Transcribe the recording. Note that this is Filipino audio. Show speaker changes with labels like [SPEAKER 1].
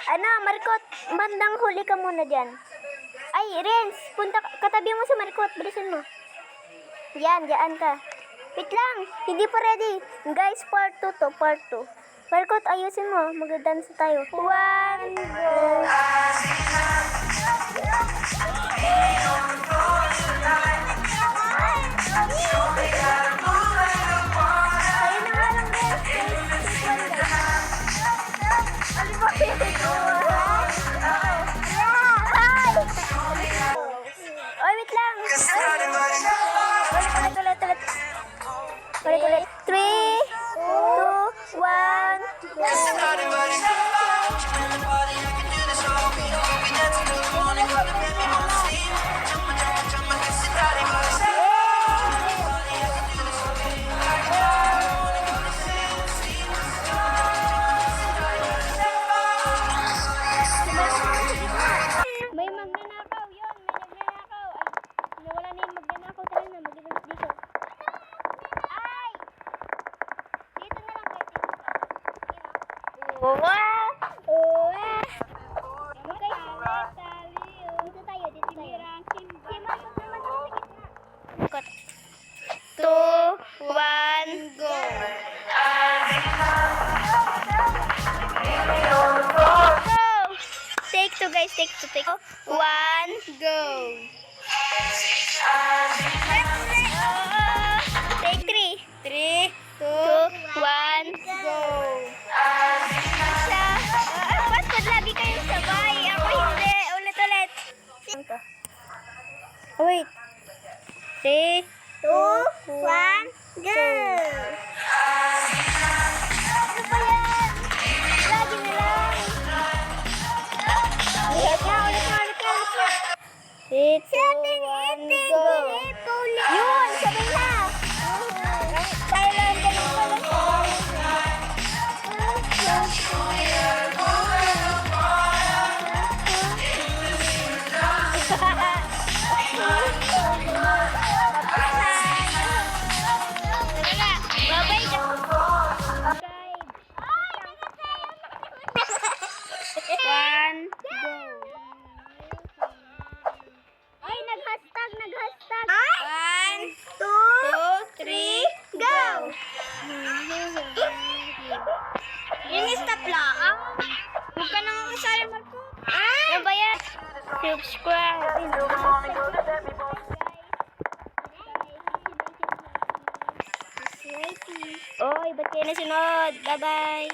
[SPEAKER 1] Ano, Marcot, bandang huli ka muna dyan. Ay, Renz, punta, katabi mo si Marcot, bilisan mo. Yan, dyan ka. Wait lang, hindi pa ready. Guys, part 2 to, part 2. Marcot, ayusin mo, mag-dance tayo. 1, go! Oy, wait lang. Ulit. 3, 2, 1. May magnanakaw yun. May nagnanakaw. Ay, nawala na yung magnanakaw. Tara na, mag-dance dito. Ay! Dito na lang kayo. Uwa! Uwa! Okay, tali. Dito tayo. Si Marcos naman sa gitna. 2, 1, go! Take 2 guys, take 2. 1, go! Take 3. 3, 2, 1, go! Ba't lagi kayong sabay? Ako hindi. Ulit. Wait. 3, 2, 1, go! Ano ba yan? Lagi na lang. Ulit na. 3, 2, 1, go! Yun! Sabay na! Tayo lang ganun pala. Babay ka! One, go! Ay, nag-hashtag. 1, 2, 3, go! Yung stop lang. Huwag ka nang kasali, Marco. Ano ba yan? Subscribe. Oy, ba't kayo nasunod? Bye-bye.